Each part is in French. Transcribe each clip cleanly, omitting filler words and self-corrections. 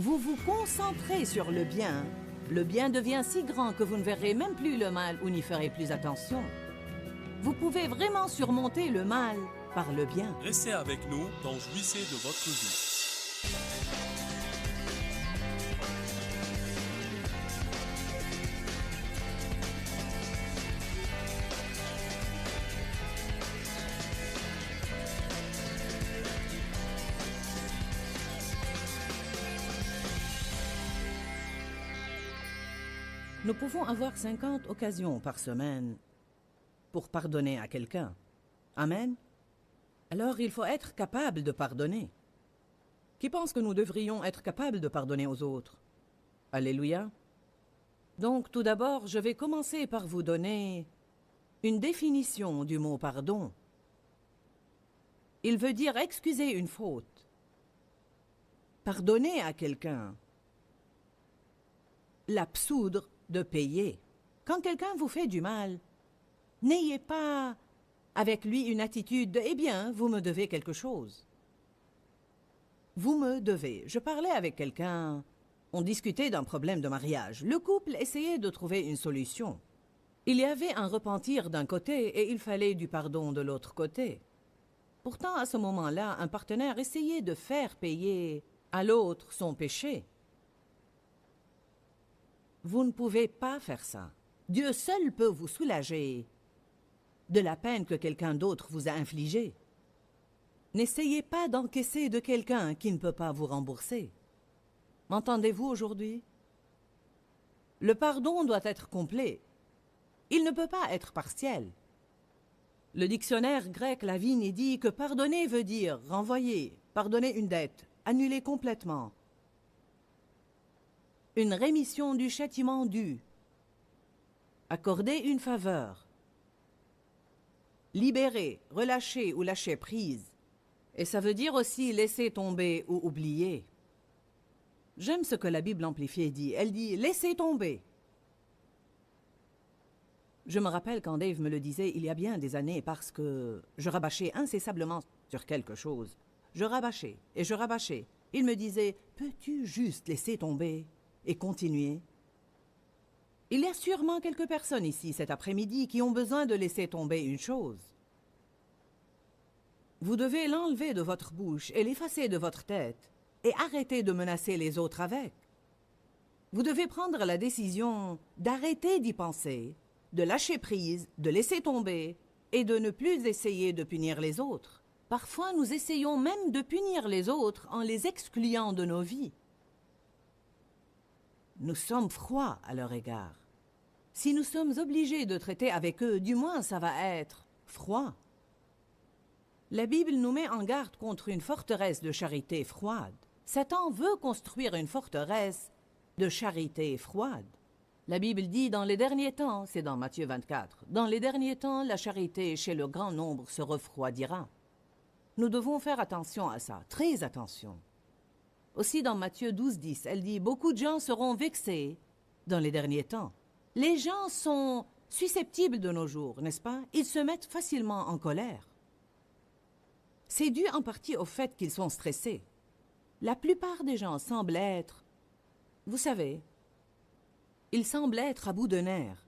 Vous vous concentrez sur le bien devient si grand que vous ne verrez même plus le mal ou n'y ferez plus attention. Vous pouvez vraiment surmonter le mal par le bien. Restez avec nous dans Jouissez de votre vie. Nous pouvons avoir 50 occasions par semaine pour pardonner à quelqu'un. Amen. Alors il faut être capable de pardonner. Qui pense que nous devrions être capables de pardonner aux autres? Alléluia. Donc tout d'abord, je vais commencer par vous donner une définition du mot pardon. Il veut dire excuser une faute. Pardonner à quelqu'un. L'absoudre de payer. Quand quelqu'un vous fait du mal, n'ayez pas avec lui une attitude de « Eh bien, vous me devez quelque chose ». Vous me devez. Je parlais avec quelqu'un, on discutait d'un problème de mariage. Le couple essayait de trouver une solution. Il y avait un repentir d'un côté et il fallait du pardon de l'autre côté. Pourtant, à ce moment-là, un partenaire essayait de faire payer à l'autre son péché. Vous ne pouvez pas faire ça. Dieu seul peut vous soulager de la peine que quelqu'un d'autre vous a infligée. N'essayez pas d'encaisser de quelqu'un qui ne peut pas vous rembourser. M'entendez-vous aujourd'hui? Le pardon doit être complet. Il ne peut pas être partiel. Le dictionnaire grec Lavigne dit que pardonner veut dire renvoyer, pardonner une dette, annuler complètement. Une rémission du châtiment dû, accorder une faveur, libérer, relâcher ou lâcher prise. Et ça veut dire aussi laisser tomber ou oublier. J'aime ce que la Bible amplifiée dit. Elle dit « laisser tomber ». Je me rappelle quand Dave me le disait il y a bien des années parce que je rabâchais incessamment sur quelque chose. Je rabâchais et je rabâchais. Il me disait « peux-tu juste laisser tomber ?» et continuer. Il y a sûrement quelques personnes ici cet après-midi qui ont besoin de laisser tomber une chose. Vous devez l'enlever de votre bouche et l'effacer de votre tête et arrêter de menacer les autres avec. Vous devez prendre la décision d'arrêter d'y penser, de lâcher prise, de laisser tomber et de ne plus essayer de punir les autres. Parfois, nous essayons même de punir les autres en les excluant de nos vies. Nous sommes froids à leur égard. Si nous sommes obligés de traiter avec eux, du moins ça va être froid. La Bible nous met en garde contre une forteresse de charité froide. Satan veut construire une forteresse de charité froide. La Bible dit dans les derniers temps, c'est dans Matthieu 24, dans les derniers temps, la charité chez le grand nombre se refroidira. Nous devons faire attention à ça, très attention. Aussi dans Matthieu 12, 10, elle dit « Beaucoup de gens seront vexés dans les derniers temps ». Les gens sont susceptibles de nos jours, n'est-ce pas? Ils se mettent facilement en colère. C'est dû en partie au fait qu'ils sont stressés. La plupart des gens semblent être, vous savez, ils semblent être à bout de nerfs.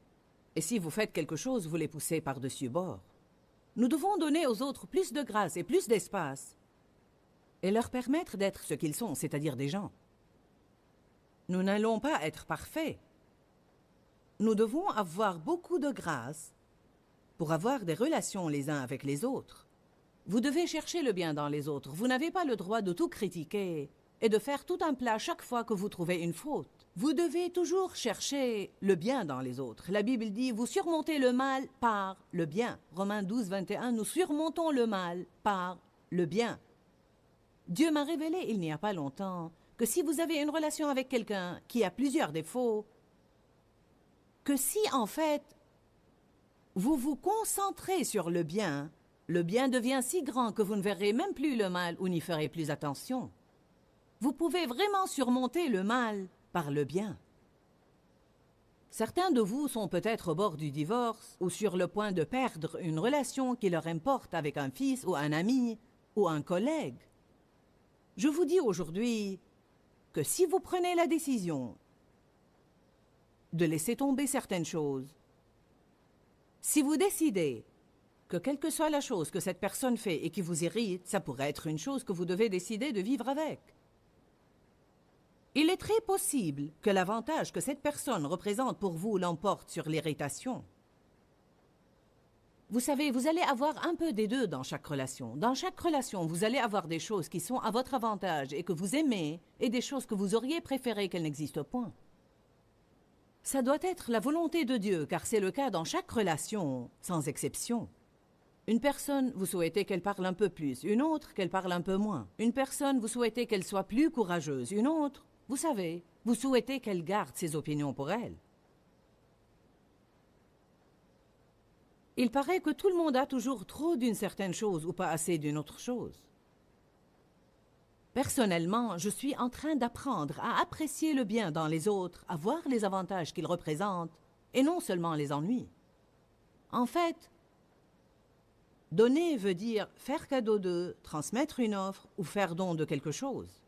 Et si vous faites quelque chose, vous les poussez par-dessus bord. Nous devons donner aux autres plus de grâce et plus d'espace et leur permettre d'être ce qu'ils sont, c'est-à-dire des gens. Nous n'allons pas être parfaits. Nous devons avoir beaucoup de grâce pour avoir des relations les uns avec les autres. Vous devez chercher le bien dans les autres. Vous n'avez pas le droit de tout critiquer et de faire tout un plat chaque fois que vous trouvez une faute. Vous devez toujours chercher le bien dans les autres. La Bible dit « Vous surmontez le mal par le bien ». Romains 12, 21, nous surmontons le mal par le bien. Dieu m'a révélé il n'y a pas longtemps que si vous avez une relation avec quelqu'un qui a plusieurs défauts, que si en fait vous vous concentrez sur le bien devient si grand que vous ne verrez même plus le mal ou n'y ferez plus attention. Vous pouvez vraiment surmonter le mal par le bien. Certains de vous sont peut-être au bord du divorce ou sur le point de perdre une relation qui leur importe avec un fils ou un ami ou un collègue. Je vous dis aujourd'hui, que si vous prenez la décision de laisser tomber certaines choses, si vous décidez que quelle que soit la chose que cette personne fait et qui vous irrite, ça pourrait être une chose que vous devez décider de vivre avec. Il est très possible que l'avantage que cette personne représente pour vous l'emporte sur l'irritation. Vous savez, vous allez avoir un peu des deux dans chaque relation. Dans chaque relation, vous allez avoir des choses qui sont à votre avantage et que vous aimez, et des choses que vous auriez préféré qu'elles n'existent point. Ça doit être la volonté de Dieu, car c'est le cas dans chaque relation, sans exception. Une personne, vous souhaitez qu'elle parle un peu plus, une autre, qu'elle parle un peu moins. Une personne, vous souhaitez qu'elle soit plus courageuse, une autre, vous savez, vous souhaitez qu'elle garde ses opinions pour elle. Il paraît que tout le monde a toujours trop d'une certaine chose ou pas assez d'une autre chose. Personnellement, je suis en train d'apprendre à apprécier le bien dans les autres, à voir les avantages qu'ils représentent, et non seulement les ennuis. En fait, donner veut dire faire cadeau de, transmettre une offre ou faire don de quelque chose.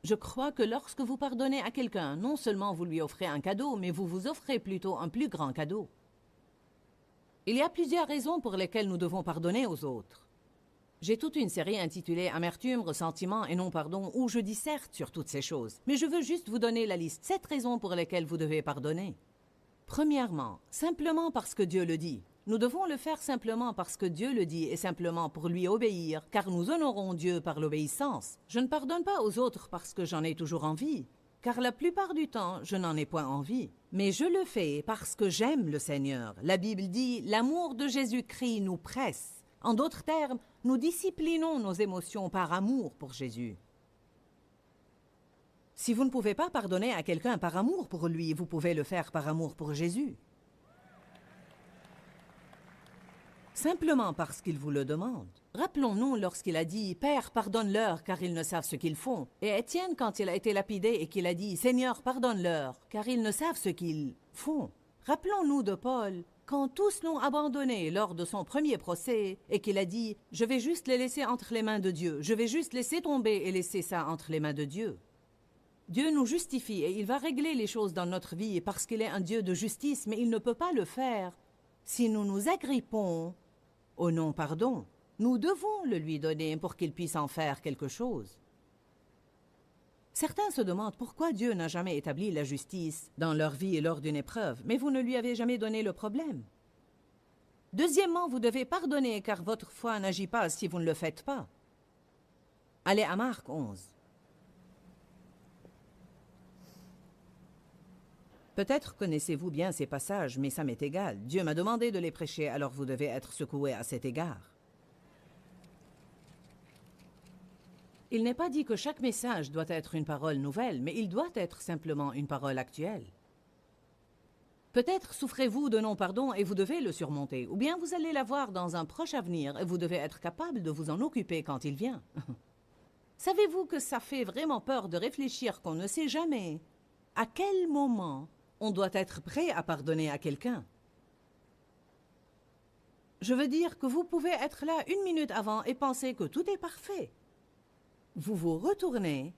Je crois que lorsque vous pardonnez à quelqu'un, non seulement vous lui offrez un cadeau, mais vous vous offrez plutôt un plus grand cadeau. Il y a plusieurs raisons pour lesquelles nous devons pardonner aux autres. J'ai toute une série intitulée « Amertume, ressentiment et non-pardon » où je disserte sur toutes ces choses. Mais je veux juste vous donner la liste 7 raisons pour lesquelles vous devez pardonner. Premièrement, simplement parce que Dieu le dit. Nous devons le faire simplement parce que Dieu le dit et simplement pour lui obéir, car nous honorons Dieu par l'obéissance. Je ne pardonne pas aux autres parce que j'en ai toujours envie, car la plupart du temps, je n'en ai point envie. Mais je le fais parce que j'aime le Seigneur. La Bible dit « L'amour de Jésus-Christ nous presse ». En d'autres termes, nous disciplinons nos émotions par amour pour Jésus. Si vous ne pouvez pas pardonner à quelqu'un par amour pour lui, vous pouvez le faire par amour pour Jésus. Simplement parce qu'il vous le demande. Rappelons-nous lorsqu'il a dit « Père, pardonne-leur, car ils ne savent ce qu'ils font ». Et Étienne, quand il a été lapidé et qu'il a dit « Seigneur, pardonne-leur, car ils ne savent ce qu'ils font ». Rappelons-nous de Paul, quand tous l'ont abandonné lors de son premier procès et qu'il a dit « Je vais juste les laisser entre les mains de Dieu, je vais juste laisser tomber et laisser ça entre les mains de Dieu ». Dieu nous justifie et il va régler les choses dans notre vie parce qu'il est un Dieu de justice, mais il ne peut pas le faire si nous nous agrippons au non-pardon. Nous devons le lui donner pour qu'il puisse en faire quelque chose. Certains se demandent pourquoi Dieu n'a jamais établi la justice dans leur vie et lors d'une épreuve, mais vous ne lui avez jamais donné le problème. Deuxièmement, vous devez pardonner car votre foi n'agit pas si vous ne le faites pas. Allez à Marc 11. Peut-être connaissez-vous bien ces passages, mais ça m'est égal. Dieu m'a demandé de les prêcher, alors vous devez être secoué à cet égard. Il n'est pas dit que chaque message doit être une parole nouvelle, mais il doit être simplement une parole actuelle. Peut-être souffrez-vous de non-pardon et vous devez le surmonter, ou bien vous allez l'avoir dans un proche avenir et vous devez être capable de vous en occuper quand il vient. Savez-vous que ça fait vraiment peur de réfléchir qu'on ne sait jamais à quel moment on doit être prêt à pardonner à quelqu'un? Je veux dire que vous pouvez être là 1 minute avant et penser que tout est parfait. Vous vous retournez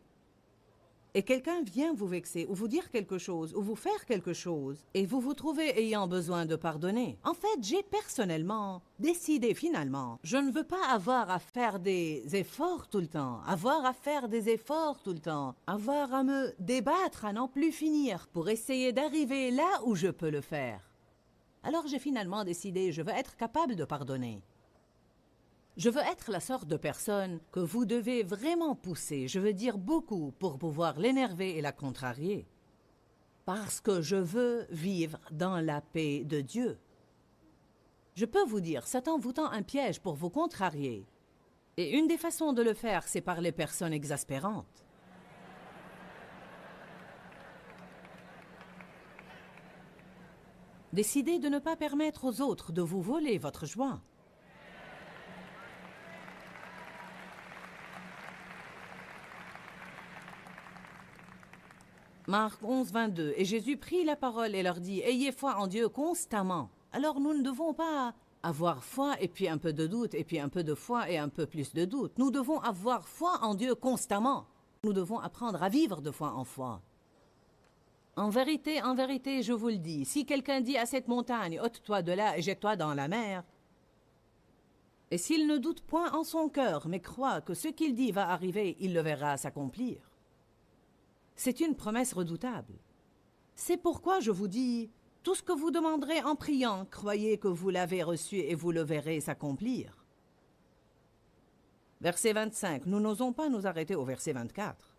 et quelqu'un vient vous vexer ou vous dire quelque chose ou vous faire quelque chose et vous vous trouvez ayant besoin de pardonner. En fait, j'ai personnellement décidé finalement, je ne veux pas avoir à faire des efforts tout le temps, avoir à me débattre à n'en plus finir pour essayer d'arriver là où je peux le faire. Alors j'ai finalement décidé, je veux être capable de pardonner. Je veux être la sorte de personne que vous devez vraiment pousser, je veux dire beaucoup, pour pouvoir l'énerver et la contrarier. Parce que je veux vivre dans la paix de Dieu. Je peux vous dire, Satan vous tend un piège pour vous contrarier. Et une des façons de le faire, c'est par les personnes exaspérantes. Décidez de ne pas permettre aux autres de vous voler votre joie. Marc 11, 22. Et Jésus prit la parole et leur dit « Ayez foi en Dieu constamment ». Alors nous ne devons pas avoir foi et puis un peu de doute et puis un peu de foi et un peu plus de doute. Nous devons avoir foi en Dieu constamment. Nous devons apprendre à vivre de foi en foi. En vérité, je vous le dis, si quelqu'un dit à cette montagne, ôte-toi de là et jette-toi dans la mer, et s'il ne doute point en son cœur, mais croit que ce qu'il dit va arriver, il le verra s'accomplir. C'est une promesse redoutable. C'est pourquoi je vous dis, tout ce que vous demanderez en priant, croyez que vous l'avez reçu et vous le verrez s'accomplir. Verset 25, nous n'osons pas nous arrêter au verset 24.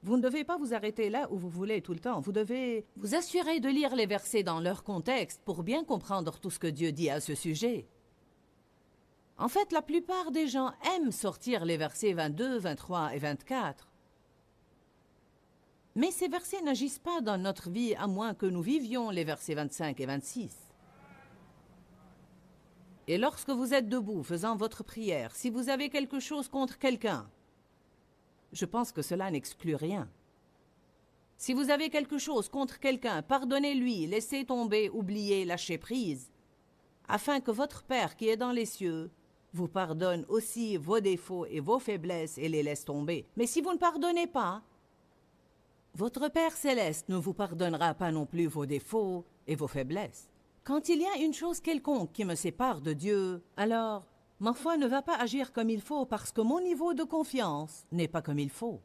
Vous ne devez pas vous arrêter là où vous voulez tout le temps. Vous devez vous assurer de lire les versets dans leur contexte pour bien comprendre tout ce que Dieu dit à ce sujet. En fait, la plupart des gens aiment sortir les versets 22, 23 et 24. Mais ces versets n'agissent pas dans notre vie à moins que nous vivions les versets 25 et 26. Et lorsque vous êtes debout faisant votre prière, si vous avez quelque chose contre quelqu'un, je pense que cela n'exclut rien. Si vous avez quelque chose contre quelqu'un, pardonnez-lui, laissez tomber, oubliez, lâchez prise, afin que votre Père qui est dans les cieux vous pardonne aussi vos défauts et vos faiblesses et les laisse tomber. Mais si vous ne pardonnez pas, votre Père céleste ne vous pardonnera pas non plus vos défauts et vos faiblesses. Quand il y a une chose quelconque qui me sépare de Dieu, alors ma foi ne va pas agir comme il faut parce que mon niveau de confiance n'est pas comme il faut.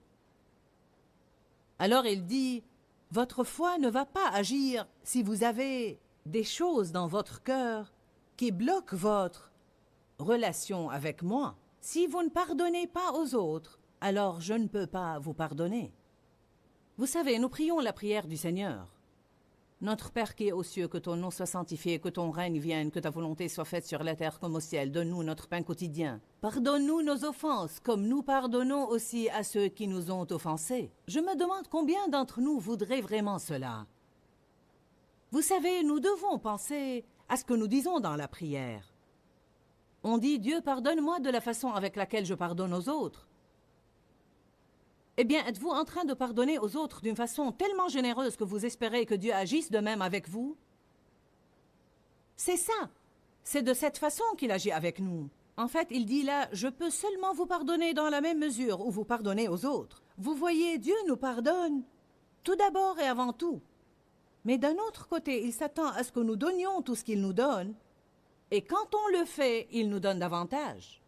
Alors il dit, votre foi ne va pas agir si vous avez des choses dans votre cœur qui bloquent votre relation avec moi. Si vous ne pardonnez pas aux autres, alors je ne peux pas vous pardonner. Vous savez, nous prions la prière du Seigneur. Notre Père qui est aux cieux, que ton nom soit sanctifié, que ton règne vienne, que ta volonté soit faite sur la terre comme au ciel. Donne-nous notre pain quotidien. Pardonne-nous nos offenses, comme nous pardonnons aussi à ceux qui nous ont offensés. Je me demande combien d'entre nous voudraient vraiment cela. Vous savez, nous devons penser à ce que nous disons dans la prière. On dit « Dieu, pardonne-moi de la façon avec laquelle je pardonne aux autres ». Eh bien, êtes-vous en train de pardonner aux autres d'une façon tellement généreuse que vous espérez que Dieu agisse de même avec vous? C'est ça. C'est de cette façon qu'il agit avec nous. En fait, il dit là, je peux seulement vous pardonner dans la même mesure où vous pardonnez aux autres. Vous voyez, Dieu nous pardonne, tout d'abord et avant tout. Mais d'un autre côté, il s'attend à ce que nous donnions tout ce qu'il nous donne. Et quand on le fait, il nous donne davantage.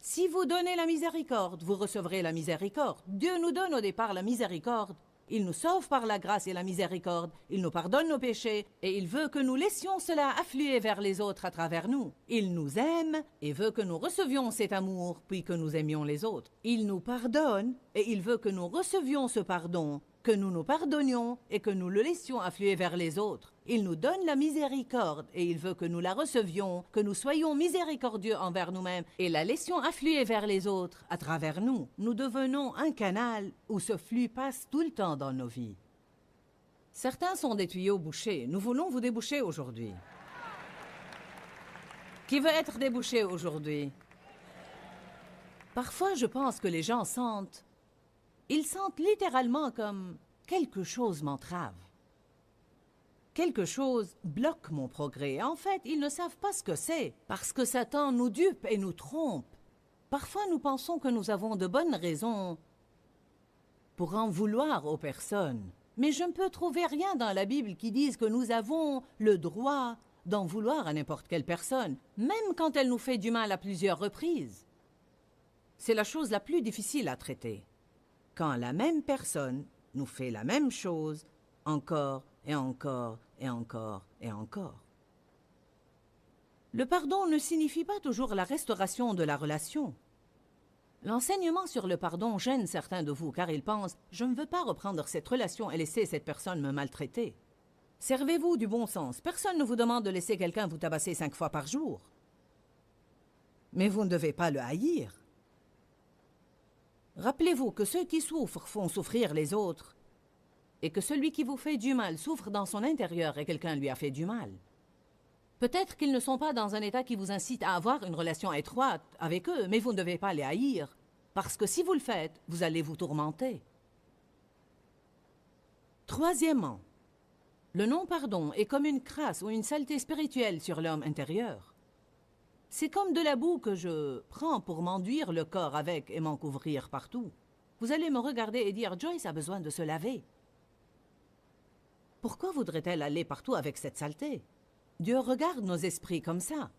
Si vous donnez la miséricorde, vous recevrez la miséricorde. Dieu nous donne au départ la miséricorde. Il nous sauve par la grâce et la miséricorde. Il nous pardonne nos péchés et il veut que nous laissions cela affluer vers les autres à travers nous. Il nous aime et veut que nous recevions cet amour puis que nous aimions les autres. Il nous pardonne et il veut que nous recevions ce pardon, que nous nous pardonnions et que nous le laissions affluer vers les autres. Il nous donne la miséricorde et il veut que nous la recevions, que nous soyons miséricordieux envers nous-mêmes et la laissions affluer vers les autres à travers nous. Nous devenons un canal où ce flux passe tout le temps dans nos vies. Certains sont des tuyaux bouchés. Nous voulons vous déboucher aujourd'hui. Qui veut être débouché aujourd'hui? Parfois, je pense que les gens sentent... Ils sentent littéralement comme quelque chose m'entrave. Quelque chose bloque mon progrès. En fait, ils ne savent pas ce que c'est, parce que Satan nous dupe et nous trompe. Parfois, nous pensons que nous avons de bonnes raisons pour en vouloir aux personnes. Mais je ne peux trouver rien dans la Bible qui dise que nous avons le droit d'en vouloir à n'importe quelle personne, même quand elle nous fait du mal à plusieurs reprises. C'est la chose la plus difficile à traiter. Quand la même personne nous fait la même chose, encore et encore et encore et encore. Le pardon ne signifie pas toujours la restauration de la relation. L'enseignement sur le pardon gêne certains de vous car ils pensent « Je ne veux pas reprendre cette relation et laisser cette personne me maltraiter ». Servez-vous du bon sens. Personne ne vous demande de laisser quelqu'un vous tabasser 5 fois par jour. Mais vous ne devez pas le haïr. Rappelez-vous que ceux qui souffrent font souffrir les autres et que celui qui vous fait du mal souffre dans son intérieur et quelqu'un lui a fait du mal. Peut-être qu'ils ne sont pas dans un état qui vous incite à avoir une relation étroite avec eux, mais vous ne devez pas les haïr, parce que si vous le faites, vous allez vous tourmenter. Troisièmement, le non-pardon est comme une crasse ou une saleté spirituelle sur l'homme intérieur. C'est comme de la boue que je prends pour m'enduire le corps avec et m'en couvrir partout. Vous allez me regarder et dire « Joyce a besoin de se laver ». Pourquoi voudrait-elle aller partout avec cette saleté? Dieu regarde nos esprits comme ça.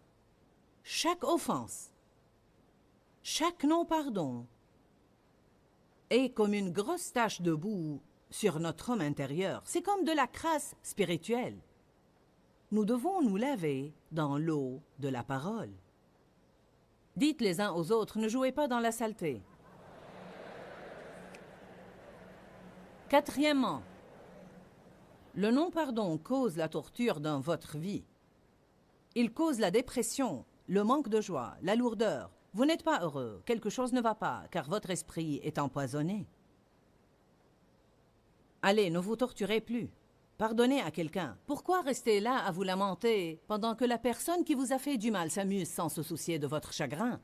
Chaque offense, chaque non-pardon est comme une grosse tache de boue sur notre homme intérieur. C'est comme de la crasse spirituelle. Nous devons nous laver dans l'eau de la parole. Dites les uns aux autres, ne jouez pas dans la saleté. Quatrièmement, le non-pardon cause la torture dans votre vie. Il cause la dépression, le manque de joie, la lourdeur. Vous n'êtes pas heureux, quelque chose ne va pas, car votre esprit est empoisonné. Allez, ne vous torturez plus. Pardonnez à quelqu'un. Pourquoi rester là à vous lamenter pendant que la personne qui vous a fait du mal s'amuse sans se soucier de votre chagrin?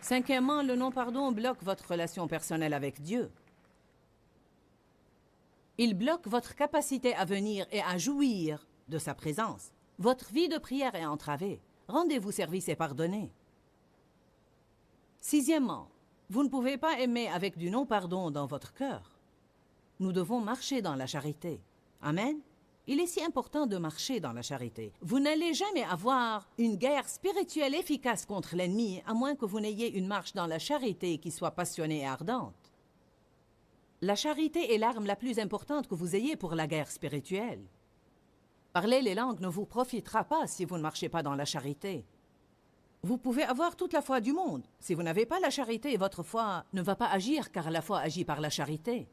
Cinquièmement, le non-pardon bloque votre relation personnelle avec Dieu. Il bloque votre capacité à venir et à jouir de sa présence. Votre vie de prière est entravée. Rendez-vous service et pardonnez. Sixièmement, vous ne pouvez pas aimer avec du non-pardon dans votre cœur. Nous devons marcher dans la charité. Amen. Il est si important de marcher dans la charité. Vous n'allez jamais avoir une guerre spirituelle efficace contre l'ennemi, à moins que vous n'ayez une marche dans la charité qui soit passionnée et ardente. La charité est l'arme la plus importante que vous ayez pour la guerre spirituelle. Parler les langues ne vous profitera pas si vous ne marchez pas dans la charité. Vous pouvez avoir toute la foi du monde. Si vous n'avez pas la charité, votre foi ne va pas agir, car la foi agit par la charité.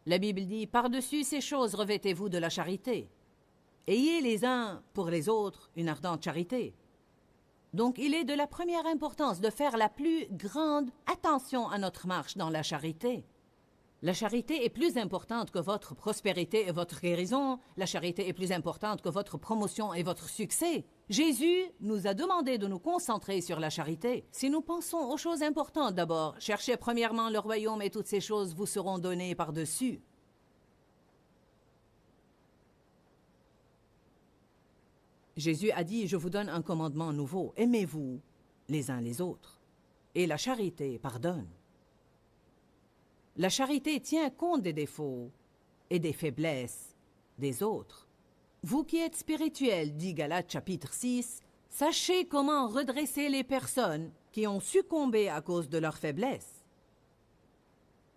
La Bible dit, par-dessus ces choses, revêtez-vous de la charité. Ayez les uns pour les autres une ardente charité. Donc, il est de la première importance de faire la plus grande attention à notre marche dans la charité. La charité est plus importante que votre prospérité et votre guérison. La charité est plus importante que votre promotion et votre succès. Jésus nous a demandé de nous concentrer sur la charité. Si nous pensons aux choses importantes d'abord, cherchez premièrement le royaume et toutes ces choses vous seront données par-dessus. Jésus a dit, je vous donne un commandement nouveau. Aimez-vous les uns les autres. Et la charité pardonne. La charité tient compte des défauts et des faiblesses des autres. Vous qui êtes spirituels, dit Galates chapitre 6, sachez comment redresser les personnes qui ont succombé à cause de leurs faiblesses.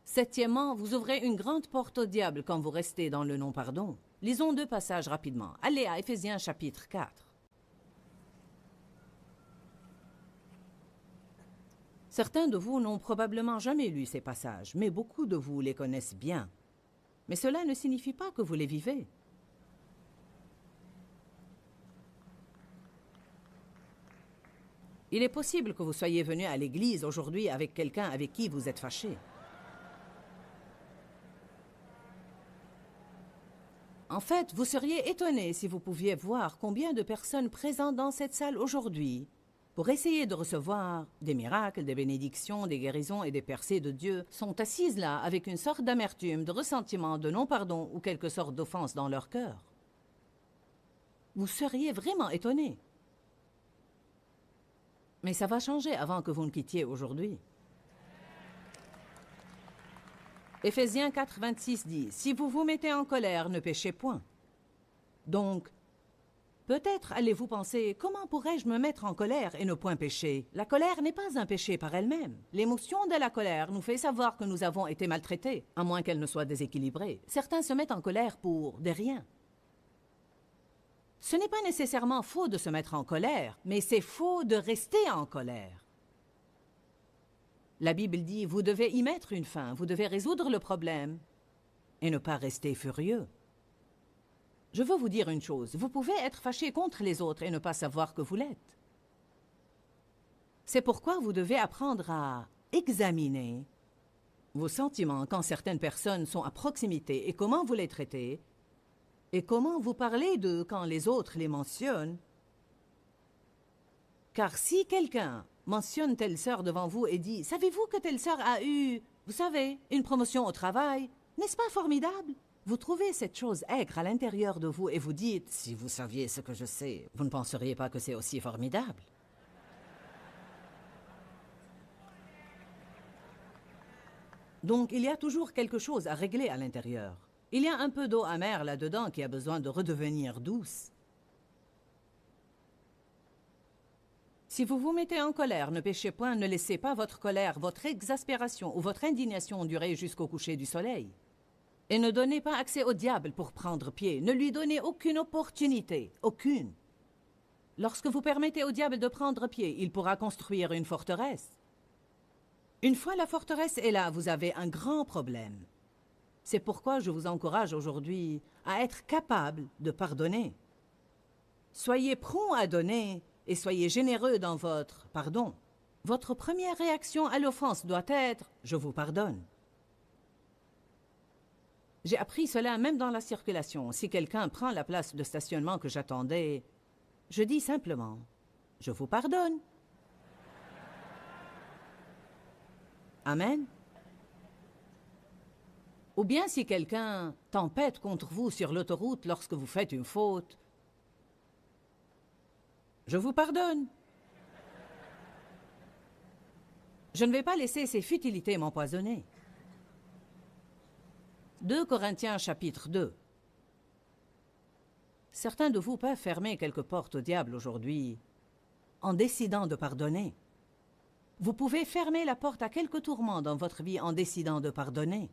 Septièmement, vous ouvrez une grande porte au diable quand vous restez dans le non-pardon. Lisons 2 passages rapidement. Allez à Éphésiens chapitre 4. Certains de vous n'ont probablement jamais lu ces passages, mais beaucoup de vous les connaissent bien. Mais cela ne signifie pas que vous les vivez. Il est possible que vous soyez venu à l'église aujourd'hui avec quelqu'un avec qui vous êtes fâché. En fait, vous seriez étonné si vous pouviez voir combien de personnes présentes dans cette salle aujourd'hui pour essayer de recevoir des miracles, des bénédictions, des guérisons et des percées de Dieu, sont assises là avec une sorte d'amertume, de ressentiment, de non-pardon ou quelque sorte d'offense dans leur cœur. Vous seriez vraiment étonné. Mais ça va changer avant que vous ne quittiez aujourd'hui. Éphésiens 4, 26 dit, « Si vous vous mettez en colère, ne péchez point. » Donc, peut-être allez-vous penser, comment pourrais-je me mettre en colère et ne point pécher? La colère n'est pas un péché par elle-même. L'émotion de la colère nous fait savoir que nous avons été maltraités, à moins qu'elle ne soit déséquilibrée. Certains se mettent en colère pour des riens. Ce n'est pas nécessairement faux de se mettre en colère, mais c'est faux de rester en colère. La Bible dit, vous devez y mettre une fin, vous devez résoudre le problème et ne pas rester furieux. Je veux vous dire une chose, vous pouvez être fâché contre les autres et ne pas savoir que vous l'êtes. C'est pourquoi vous devez apprendre à examiner vos sentiments quand certaines personnes sont à proximité et comment vous les traitez et comment vous parlez d'eux quand les autres les mentionnent. Car si quelqu'un mentionne telle sœur devant vous et dit « Savez-vous que telle sœur a eu, vous savez, une promotion au travail? N'est-ce pas formidable? » Vous trouvez cette chose aigre à l'intérieur de vous et vous dites « Si vous saviez ce que je sais, vous ne penseriez pas que c'est aussi formidable. » Donc il y a toujours quelque chose à régler à l'intérieur. Il y a un peu d'eau amère là-dedans qui a besoin de redevenir douce. Si vous vous mettez en colère, ne péchez point, ne laissez pas votre colère, votre exaspération ou votre indignation durer jusqu'au coucher du soleil. Et ne donnez pas accès au diable pour prendre pied. Ne lui donnez aucune opportunité, aucune. Lorsque vous permettez au diable de prendre pied, il pourra construire une forteresse. Une fois la forteresse est là, vous avez un grand problème. C'est pourquoi je vous encourage aujourd'hui à être capable de pardonner. Soyez prompt à donner et soyez généreux dans votre pardon. Votre première réaction à l'offense doit être « je vous pardonne ». J'ai appris cela même dans la circulation. Si quelqu'un prend la place de stationnement que j'attendais, je dis simplement « je vous pardonne ». Amen. Ou bien si quelqu'un tempête contre vous sur l'autoroute lorsque vous faites une faute, je vous pardonne. Je ne vais pas laisser ces futilités m'empoisonner. 2 Corinthiens chapitre 2. Certains de vous peuvent fermer quelques portes au diable aujourd'hui en décidant de pardonner. Vous pouvez fermer la porte à quelques tourments dans votre vie en décidant de pardonner.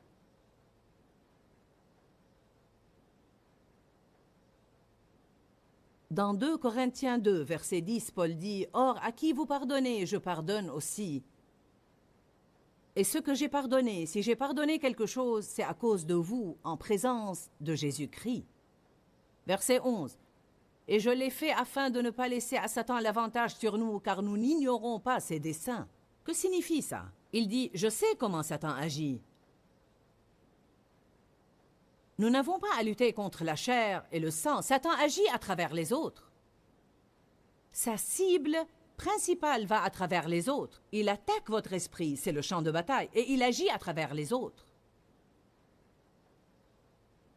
Dans 2 Corinthiens 2, verset 10, Paul dit « Or, à qui vous pardonnez, je pardonne aussi. Et ce que j'ai pardonné, si j'ai pardonné quelque chose, c'est à cause de vous, en présence de Jésus-Christ. » Verset 11. « Et je l'ai fait afin de ne pas laisser à Satan l'avantage sur nous, car nous n'ignorons pas ses desseins. » Que signifie ça? Il dit « Je sais comment Satan agit. » Nous n'avons pas à lutter contre la chair et le sang. Satan agit à travers les autres. Sa cible principale va à travers les autres. Il attaque votre esprit, c'est le champ de bataille, et il agit à travers les autres.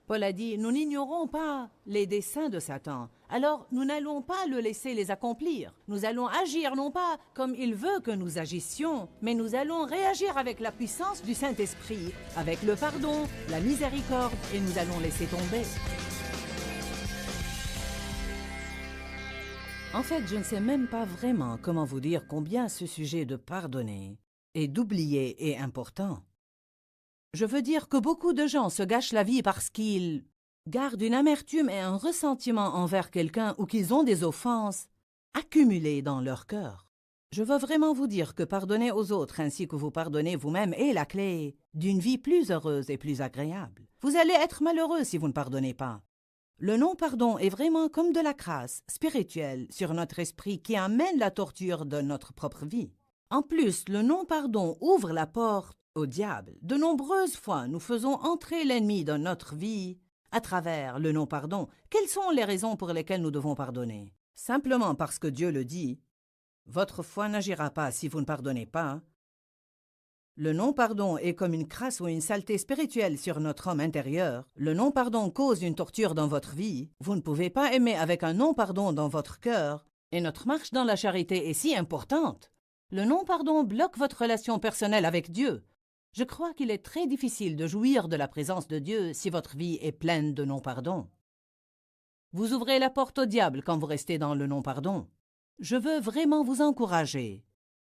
Paul a dit, nous n'ignorons pas les desseins de Satan, alors nous n'allons pas le laisser les accomplir. Nous allons agir non pas comme il veut que nous agissions, mais nous allons réagir avec la puissance du Saint-Esprit, avec le pardon, la miséricorde, et nous allons laisser tomber. En fait, je ne sais même pas vraiment comment vous dire combien ce sujet de pardonner et d'oublier est important. Je veux dire que beaucoup de gens se gâchent la vie parce qu'ils gardent une amertume et un ressentiment envers quelqu'un ou qu'ils ont des offenses accumulées dans leur cœur. Je veux vraiment vous dire que pardonner aux autres ainsi que vous pardonnez vous-même est la clé d'une vie plus heureuse et plus agréable. Vous allez être malheureux si vous ne pardonnez pas. Le non-pardon est vraiment comme de la crasse spirituelle sur notre esprit qui amène la torture de notre propre vie. En plus, le non-pardon ouvre la porte au diable. De nombreuses fois, nous faisons entrer l'ennemi dans notre vie à travers le non-pardon. Quelles sont les raisons pour lesquelles nous devons pardonner? Simplement parce que Dieu le dit. Votre foi n'agira pas si vous ne pardonnez pas. Le non-pardon est comme une crasse ou une saleté spirituelle sur notre homme intérieur. Le non-pardon cause une torture dans votre vie. Vous ne pouvez pas aimer avec un non-pardon dans votre cœur. Et notre marche dans la charité est si importante. Le non-pardon bloque votre relation personnelle avec Dieu. Je crois qu'il est très difficile de jouir de la présence de Dieu si votre vie est pleine de non-pardon. Vous ouvrez la porte au diable quand vous restez dans le non-pardon. Je veux vraiment vous encourager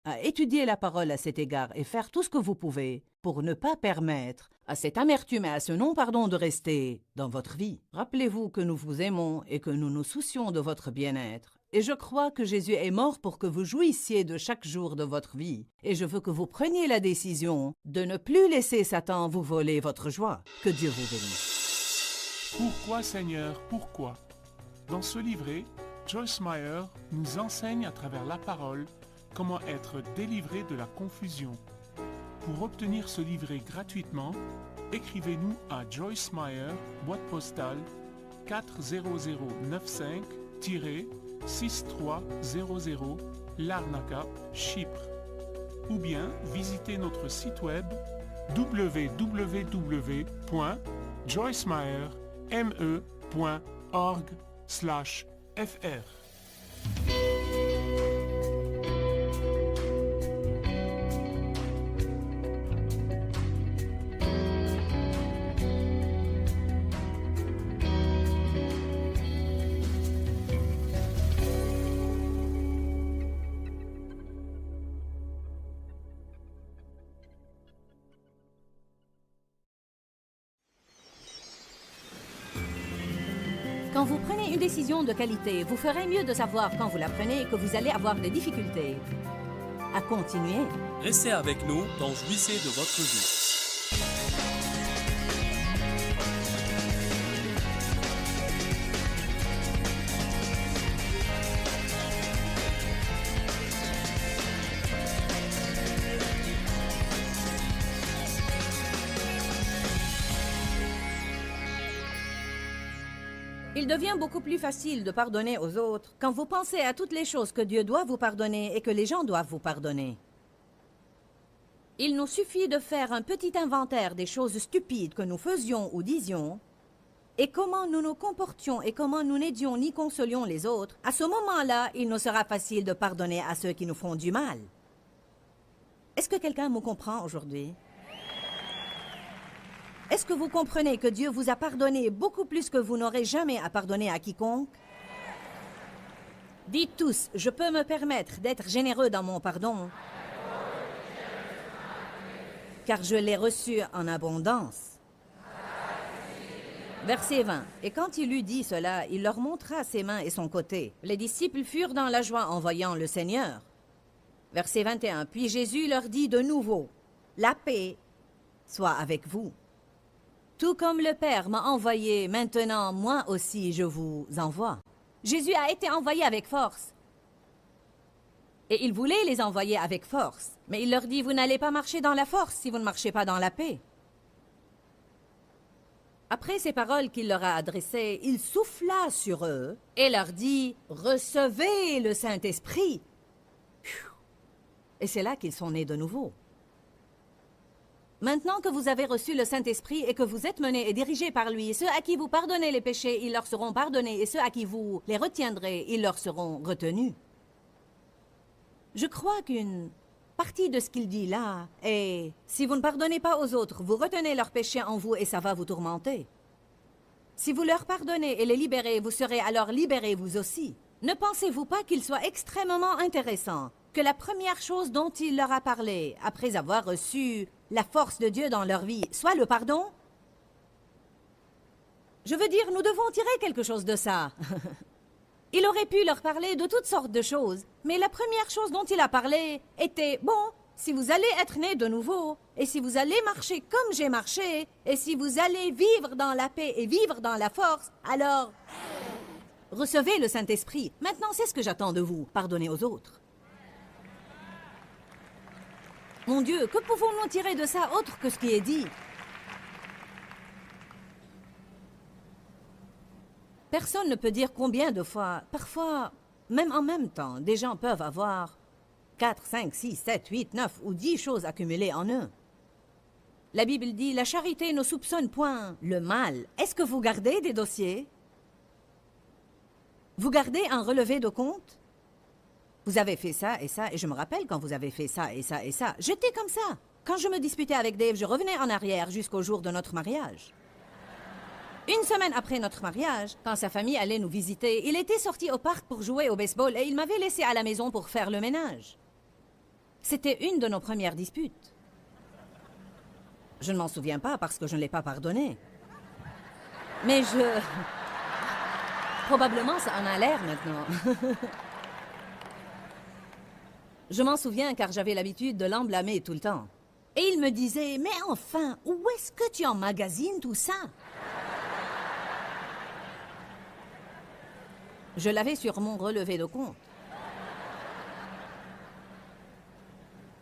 à étudier la parole à cet égard et faire tout ce que vous pouvez pour ne pas permettre à cette amertume et à ce non-pardon de rester dans votre vie. Rappelez-vous que nous vous aimons et que nous nous soucions de votre bien-être. Et je crois que Jésus est mort pour que vous jouissiez de chaque jour de votre vie. Et je veux que vous preniez la décision de ne plus laisser Satan vous voler votre joie. Que Dieu vous bénisse. Pourquoi, Seigneur, pourquoi? Dans ce livret, Joyce Meyer nous enseigne à travers la parole comment être délivré de la confusion. Pour obtenir ce livret gratuitement, écrivez-nous à Joyce Meyer, boîte postale 40095-6300 Larnaca, Chypre. Ou bien visitez notre site web www.joycemeyer.org/fr. Quand vous prenez une décision de qualité, vous ferez mieux de savoir quand vous la prenez que vous allez avoir des difficultés à continuer. Restez avec nous dans Jouissez de votre vie. Il devient beaucoup plus facile de pardonner aux autres quand vous pensez à toutes les choses que Dieu doit vous pardonner et que les gens doivent vous pardonner. Il nous suffit de faire un petit inventaire des choses stupides que nous faisions ou disions et comment nous nous comportions et comment nous n'aidions ni consolions les autres. À ce moment-là, il nous sera facile de pardonner à ceux qui nous font du mal. Est-ce que quelqu'un me comprend aujourd'hui? Est-ce que vous comprenez que Dieu vous a pardonné beaucoup plus que vous n'aurez jamais à pardonner à quiconque? Dites tous, je peux me permettre d'être généreux dans mon pardon, car je l'ai reçu en abondance. Verset 20. Et quand il eut dit cela, il leur montra ses mains et son côté. Les disciples furent dans la joie en voyant le Seigneur. Verset 21. Puis Jésus leur dit de nouveau, la paix soit avec vous. Tout comme le Père m'a envoyé, maintenant, moi aussi, je vous envoie. Jésus a été envoyé avec force. Et il voulait les envoyer avec force. Mais il leur dit, vous n'allez pas marcher dans la force si vous ne marchez pas dans la paix. Après ces paroles qu'il leur a adressées, il souffla sur eux et leur dit, recevez le Saint-Esprit. Et c'est là qu'ils sont nés de nouveau. Maintenant que vous avez reçu le Saint-Esprit et que vous êtes menés et dirigés par lui, ceux à qui vous pardonnez les péchés, ils leur seront pardonnés, et ceux à qui vous les retiendrez, ils leur seront retenus. Je crois qu'une partie de ce qu'il dit là est « Si vous ne pardonnez pas aux autres, vous retenez leurs péchés en vous et ça va vous tourmenter. Si vous leur pardonnez et les libérez, vous serez alors libérés vous aussi. Ne pensez-vous pas qu'il soit extrêmement intéressant que la première chose dont il leur a parlé, après avoir reçu la force de Dieu dans leur vie, soit le pardon? Je veux dire, nous devons tirer quelque chose de ça. Il aurait pu leur parler de toutes sortes de choses, mais la première chose dont il a parlé était, bon, si vous allez être nés de nouveau, et si vous allez marcher comme j'ai marché, et si vous allez vivre dans la paix et vivre dans la force, alors recevez le Saint-Esprit. Maintenant, c'est ce que j'attends de vous, pardonnez aux autres. Mon Dieu, que pouvons-nous tirer de ça autre que ce qui est dit? Personne ne peut dire combien de fois, parfois, même en même temps, des gens peuvent avoir 4, 5, 6, 7, 8, 9 ou 10 choses accumulées en eux. La Bible dit, la charité ne soupçonne point le mal. Est-ce que vous gardez des dossiers? Vous gardez un relevé de compte? Vous avez fait ça, et je me rappelle quand vous avez fait ça, et ça. J'étais comme ça. Quand je me disputais avec Dave, je revenais en arrière jusqu'au jour de notre mariage. Une semaine après notre mariage, quand sa famille allait nous visiter, il était sorti au parc pour jouer au baseball et il m'avait laissé à la maison pour faire le ménage. C'était une de nos premières disputes. Je ne m'en souviens pas parce que je ne l'ai pas pardonné. Mais probablement ça en a l'air maintenant. Je m'en souviens car j'avais l'habitude de l'emblâmer tout le temps. Et il me disait, mais enfin, où est-ce que tu emmagasines tout ça? Je l'avais sur mon relevé de compte.